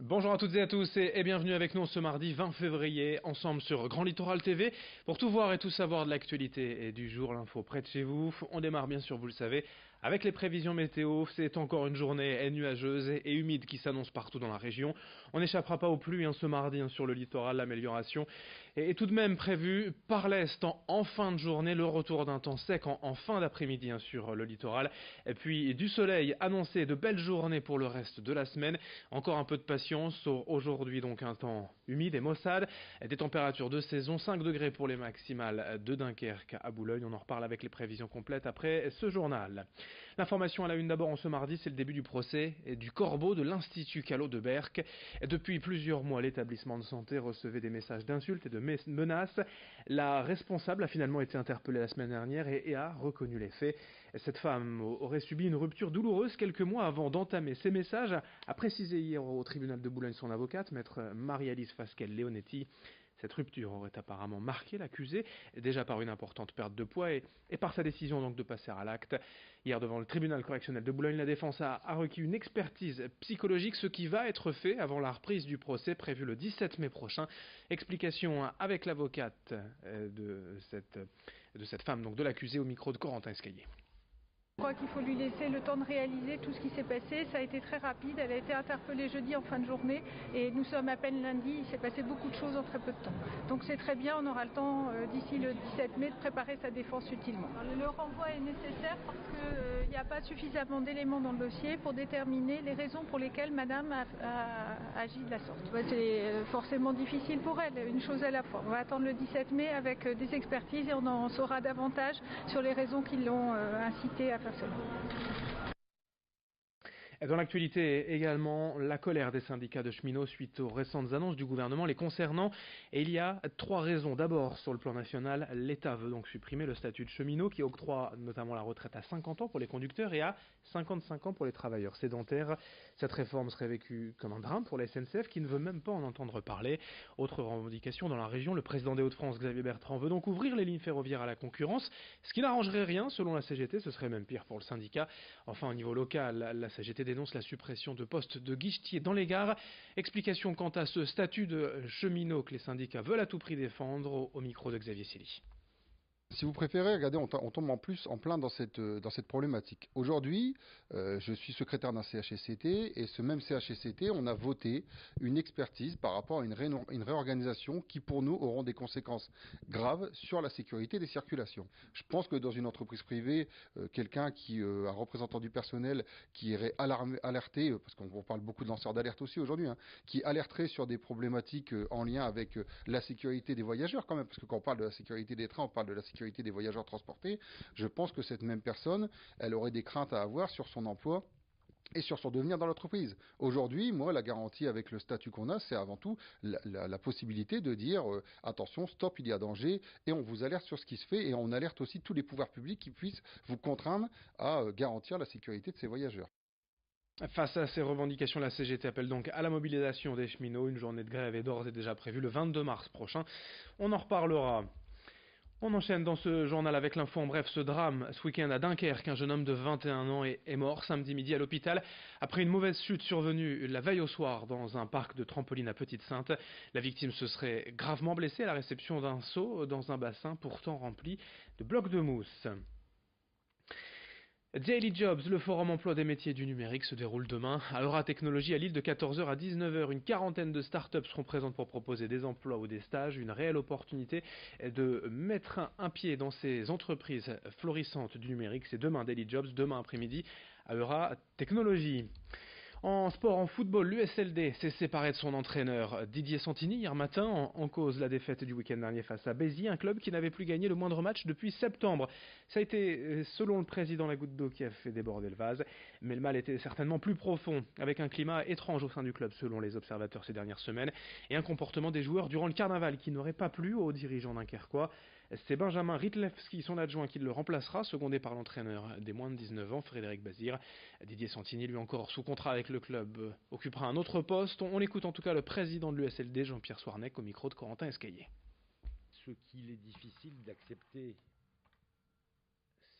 Bonjour à toutes et à tous et bienvenue avec nous ce mardi 20 février, ensemble sur Grand Littoral TV, pour tout voir et tout savoir de l'actualité et du jour, l'info près de chez vous. On démarre bien sûr, vous le savez, avec les prévisions météo. C'est encore une journée nuageuse et humide qui s'annonce partout dans la région. On n'échappera pas aux pluies ce mardi sur le littoral, l'amélioration est tout de même prévue par l'Est en fin de journée, le retour d'un temps sec en fin d'après-midi sur le littoral, et puis du soleil annoncé, de belles journées pour le reste de la semaine. Encore un peu de patience, aujourd'hui donc un temps humide et maussade, des températures de saison, 5 degrés pour les maximales de Dunkerque à Boulogne. On en reparle avec les prévisions complètes après ce journal. L'information à la une d'abord en ce mardi, c'est le début du procès du corbeau de l'Institut Callot de Berck. Depuis plusieurs mois, l'établissement de santé recevait des messages d'insultes et de menaces. La responsable a finalement été interpellée la semaine dernière et a reconnu les faits. Cette femme aurait subi une rupture douloureuse quelques mois avant d'entamer ces messages, a précisé hier au tribunal de Boulogne son avocate, maître Marie-Alice Fasquelle-Leonetti. Cette rupture aurait apparemment marqué l'accusé, déjà par une importante perte de poids et par sa décision donc de passer à l'acte. Hier, devant le tribunal correctionnel de Boulogne, la défense a requis une expertise psychologique, ce qui va être fait avant la reprise du procès prévu le 17 mai prochain. Explication avec l'avocate de cette femme, donc de l'accusé, au micro de Corentin Escaillé. Je crois qu'il faut lui laisser le temps de réaliser tout ce qui s'est passé. Ça a été très rapide. Elle a été interpellée jeudi en fin de journée et nous sommes à peine lundi. Il s'est passé beaucoup de choses en très peu de temps. Donc c'est très bien, on aura le temps d'ici le 17 mai de préparer sa défense utilement. Le renvoi est nécessaire parce qu'il n'y a pas suffisamment d'éléments dans le dossier pour déterminer les raisons pour lesquelles madame a agi de la sorte. C'est forcément difficile pour elle, une chose à la fois. On va attendre le 17 mai avec des expertises et on en saura davantage sur les raisons qui l'ont incité à faire cela. Dans l'actualité également, la colère des syndicats de cheminots suite aux récentes annonces du gouvernement les concernant. Et il y a trois raisons. D'abord, sur le plan national, l'État veut donc supprimer le statut de cheminot qui octroie notamment la retraite à 50 ans pour les conducteurs et à 55 ans pour les travailleurs sédentaires. Cette réforme serait vécue comme un drame pour la SNCF qui ne veut même pas en entendre parler. Autre revendication dans la région, le président des Hauts-de-France, Xavier Bertrand, veut donc ouvrir les lignes ferroviaires à la concurrence, ce qui n'arrangerait rien selon la CGT, ce serait même pire pour le syndicat. Enfin, au niveau local, la CGT dénonce la suppression de postes de guichetiers dans les gares. Explication quant à ce statut de cheminot que les syndicats veulent à tout prix défendre au micro de Xavier Silly. Si vous préférez, regardez, on tombe en plus en plein dans cette problématique. Aujourd'hui, je suis secrétaire d'un CHSCT et ce même CHSCT, on a voté une expertise par rapport à une réorganisation qui, pour nous, auront des conséquences graves sur la sécurité des circulations. Je pense que dans une entreprise privée, quelqu'un un représentant du personnel qui irait alerter, parce qu'on parle beaucoup de lanceurs d'alerte aussi aujourd'hui, qui alerterait sur des problématiques en lien avec la sécurité des voyageurs quand même, parce que quand on parle de la sécurité des trains, on parle de la sécurité des voyageurs transportés. Je pense que cette même personne, elle aurait des craintes à avoir sur son emploi et sur son devenir dans l'entreprise. Aujourd'hui, moi, la garantie avec le statut qu'on a, c'est avant tout la possibilité de dire attention, stop, il y a danger, et on vous alerte sur ce qui se fait, et on alerte aussi tous les pouvoirs publics qui puissent vous contraindre à garantir la sécurité de ces voyageurs. Face à ces revendications, la CGT appelle donc à la mobilisation des cheminots. Une journée de grève est d'ores et déjà prévue le 22 mars prochain. On en reparlera. On enchaîne dans ce journal avec l'info en bref. Ce drame ce week-end à Dunkerque, un jeune homme de 21 ans est mort samedi midi à l'hôpital après une mauvaise chute survenue la veille au soir dans un parc de trampoline à Petite-Sainte. La victime se serait gravement blessée à la réception d'un seau dans un bassin pourtant rempli de blocs de mousse. Daily Jobs, le forum emploi des métiers du numérique, se déroule demain à Eura Technologie à Lille de 14h à 19h. Une quarantaine de startups seront présentes pour proposer des emplois ou des stages. Une réelle opportunité de mettre un pied dans ces entreprises florissantes du numérique. C'est demain Daily Jobs, demain après-midi à Eura Technologie. En sport, en football, l'USLD s'est séparé de son entraîneur Didier Santini hier matin, en cause la défaite du week-end dernier face à Béziers, un club qui n'avait plus gagné le moindre match depuis septembre. Ça a été, selon le président, la goutte d'eau qui a fait déborder le vase, mais le mal était certainement plus profond, avec un climat étrange au sein du club selon les observateurs ces dernières semaines, et un comportement des joueurs durant le carnaval qui n'aurait pas plu aux dirigeants dunkerquois. C'est Benjamin Ritlewski, son adjoint, qui le remplacera, secondé par l'entraîneur des moins de 19 ans, Frédéric Bazir. Didier Santini, lui encore sous contrat avec le club, occupera un autre poste. On écoute en tout cas le président de l'USLD, Jean-Pierre Soirnec, au micro de Corentin Escaillé. Ce qu'il est difficile d'accepter,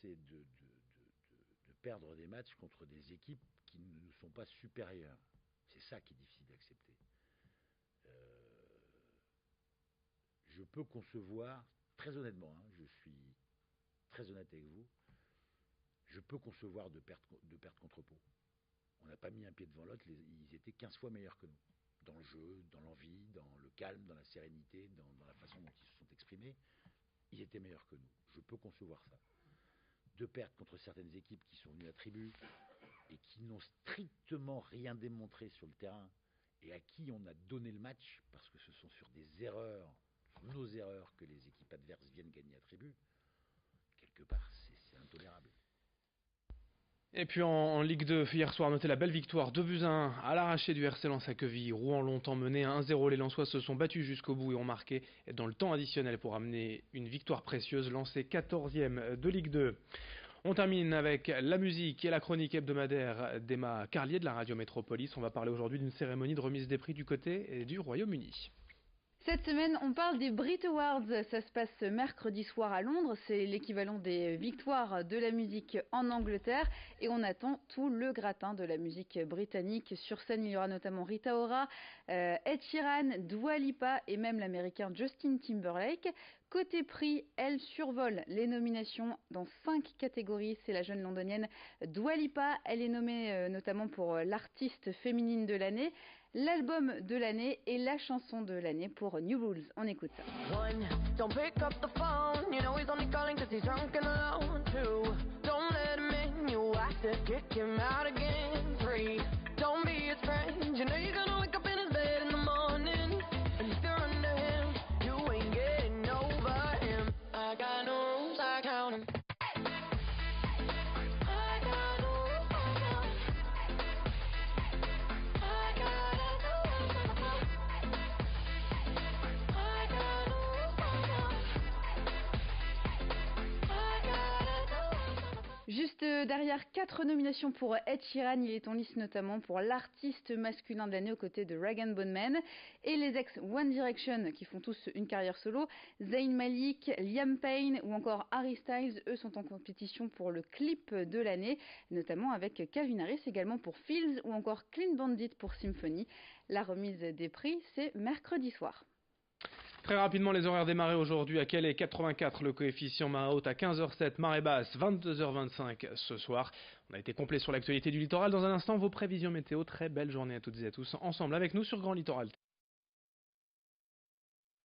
c'est de perdre des matchs contre des équipes qui ne nous sont pas supérieures. C'est ça qui est difficile d'accepter. Je peux concevoir, très honnêtement, hein, je suis très honnête avec vous, je peux concevoir de perte contre Pau. On n'a pas mis un pied devant l'autre, ils étaient 15 fois meilleurs que nous. Dans le jeu, dans l'envie, dans le calme, dans la sérénité, dans la façon dont ils se sont exprimés, ils étaient meilleurs que nous. Je peux concevoir ça. De perdre contre certaines équipes qui sont venues à Tribu et qui n'ont strictement rien démontré sur le terrain et à qui on a donné le match parce que ce sont sur des erreurs, nos erreurs, que les équipes adverses viennent gagner à Tribu. Quelque part, c'est intolérable. Et puis en Ligue 2, hier soir, notez la belle victoire 2-1 à l'arraché du RC Lens à Quevilly. Rouen longtemps mené à 1-0. Les Lensois se sont battus jusqu'au bout et ont marqué dans le temps additionnel pour amener une victoire précieuse, lancée 14e de Ligue 2. On termine avec la musique et la chronique hebdomadaire d'Emma Carlier de la Radio Métropolis. On va parler aujourd'hui d'une cérémonie de remise des prix du côté du Royaume-Uni. Cette semaine, on parle des Brit Awards. Ça se passe mercredi soir à Londres. C'est l'équivalent des victoires de la musique en Angleterre. Et on attend tout le gratin de la musique britannique. Sur scène, il y aura notamment Rita Ora, Ed Sheeran, Dua Lipa et même l'américain Justin Timberlake. Côté prix, elle survole les nominations dans 5 catégories. C'est la jeune londonienne Dua Lipa. Elle est nommée notamment pour l'artiste féminine de l'année, l'album de l'année et la chanson de l'année pour New Rules. On écoute ça. One, don't pick up the phone. You know he's only calling 'cause he's drunk and alone. Two, don't let him in. You have to kick him out again. Three, don't be his friend. You know you're gonna wake up in his bed in the morning. And if you're under him, you ain't getting over him. I got no rules, I count 'em. Juste derrière 4 nominations pour Ed Sheeran, il est en lice notamment pour l'artiste masculin de l'année aux côtés de Rag & Bone Man et les ex One Direction qui font tous une carrière solo. Zayn Malik, Liam Payne ou encore Harry Styles, eux sont en compétition pour le clip de l'année, notamment avec Calvin Harris également pour Fields ou encore Clean Bandit pour Symphony. La remise des prix, c'est mercredi soir. Très rapidement, les horaires des marées aujourd'hui à Calais 84, le coefficient marée haute à 15h07, marée basse 22h25 ce soir. On a été complet sur l'actualité du littoral. Dans un instant, vos prévisions météo. Très belle journée à toutes et à tous ensemble avec nous sur Grand Littoral.